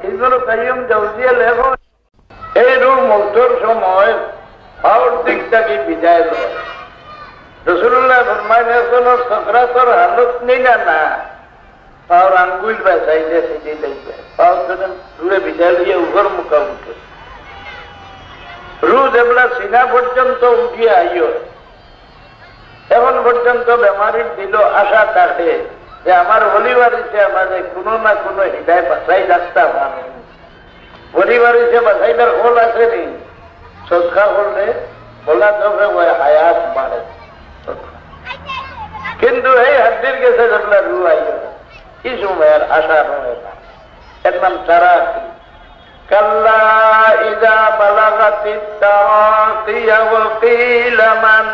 ইবনুল কাইয়্যিম জাওজিয়া লেখেন এই রূহ মৌতের সময় পাওয়ার দিকটাকে বিদায় দেয়। রাসূলুল্লাহ ফরমাইলেন কোন সাকরাতের হালত নেই না পাওয়ার আঙ্গুল বাঁচাইলে সেটি লাগবে পাওয়ার জন্য রুহে বিদায় দিয়ে উপর মুখা উঠে রুহ যেগুলা সিনা পর্যন্ত উঠিয়ে আইও এখন পর্যন্ত বেমারির দিল আশা থাকে যে আমার পরিবারিতে আমাদের কোনো না কোনো হৃদয় বাঁচাই রাখতাম পরিবারিতে বাঁচাইবার হল আছে নি সৎকা করলে বলা যাবে ওই হায়াত বাড়ে কিন্তু এই হাড্ডির গেছে যেগুলা রু আইও কি সময়ের আশা হয় না এর নাম চারা কাল্লা ইযা বালাগাতিত তারাকিয়া ওয়া কিলা মান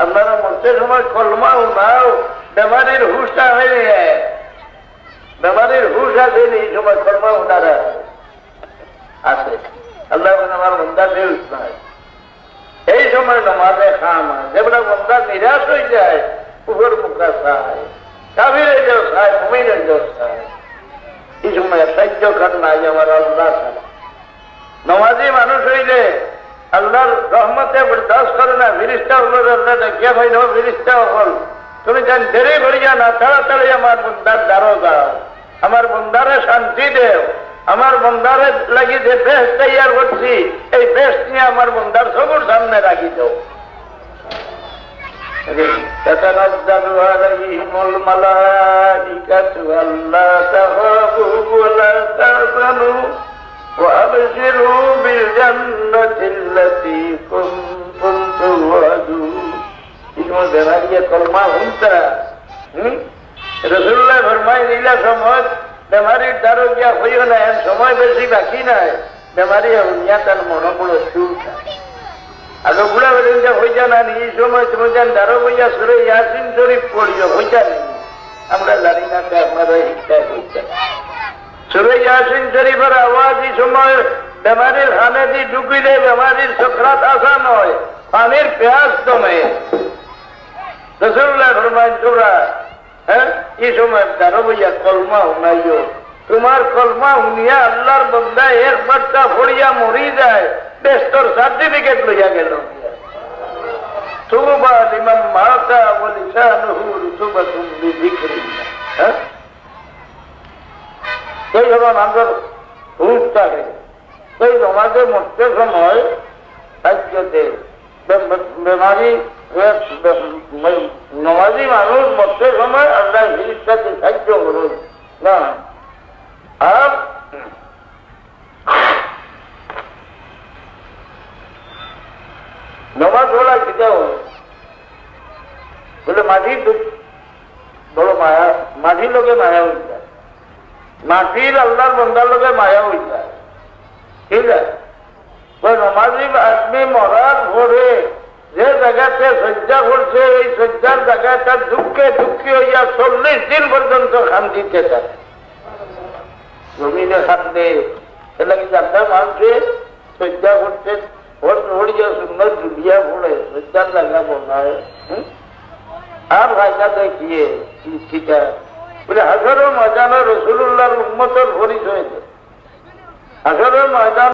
আপনারা মরতে সময় কলমা উনাও বেমারির হুশটা হয়ে বেমারির হুশ আছে এই সময় কলমা উনারা আছে আল্লাহ আমার বন্ধা বেউস নাই এই সময় নমাজে খাম যেগুলা বন্ধা নিরাশ হয়ে যায় উপর মুখা চায় কাফিরের কেউ চায় মুমিনের কেউ চায় এই সময় সাহায্য খান নাই আমার আল্লাহ ছাড়া নমাজি মানুষ হইলে আল্লাহর রহমতে বরদাস্ত করে না ফিরিস্তা হল আল্লাহ দেখিয়া ভাই না ফিরিস্তা হল তুমি যান দেরি করিয়া না তাড়াতাড়ি আমার বন্দার দ্বারো দাও আমার বন্দারে শান্তি দেও আমার বন্দারে লাগি যে বেশ তৈয়ার করছি এই বেশ নিয়ে আমার বন্দার সবুর সামনে রাখি দাও تتنزل عليهم الملائكة ألا تخافوا ولا تحزنوا وأبشروا بالجنة التي كنتم توعدون इसमें बेमारी कलमा होता रसूलुल्लाह फरमाए नीला समय बेमारी दारो क्या हुई ना समय बेसी बाकी ना है बेमारी दुनिया तन मनोबल चूक आगे बुढ़ा बेटा हो जाना नहीं समय तुम्हें जान दारो भैया सुरे यासीन शरीफ पढ़ियो हो जाने আমরা জানি না যে আপনারা হিংসা করছেন সুরে ইয়াসিন শরীফের আওয়াজ এই সময় বেমারির খানে দিয়ে ঢুকিলে বেমারির সকরাত আসান হয় পানির পেয়াস দমে রাসূলুল্লাহ ফরমায়েন তোমরা এই সময় দাঁড়ো ভাইয়া কলমা শুনাইও তোমার কলমা শুনিয়া আল্লাহর বান্দা একবারটা পড়িয়া মরি যায় বেস্তর সার্টিফিকেট লইয়া গেল তুবা লিমান মাতা ওয়া লিসানুহু রুতুবাতুন বিযিকরিল্লাহ সেই যখন আমাদের হুশ থাকে সেই সমাজে মরতে সময় সাহায্যতে বেমারি নমাজি মানুষ মরতে সময় আল্লাহ ফিরিস্তাকে সাহায্য করুন না আর নমাজ হলা কিতাও বলে মাঝি বড় মায়া মাঝি লোকে মায়া হয়ে যায় মাটির আল্লাহর বন্দার লোকে মায়া হয়ে যায় ঠিক আছে ওই নমাজি আদমি মরার ভরে যে জায়গাতে শয্যা করছে এই শয্যার জায়গাটা দুঃখে দুঃখী হইয়া 40 দিন পর্যন্ত শান্তিতে থাকে জমিনে খান্দে এর লাগে যারা মানুষে শয্যা করছে ওড়িয়া সুন্দর জুলিয়া পড়ে শয্যার জায়গা বনায় আর ভাইটা দেখিয়ে ঠিক আছে বলে হাজারো ময়দানে রাসূলুল্লাহর উম্মতের পরিচয় হাজারো ময়দান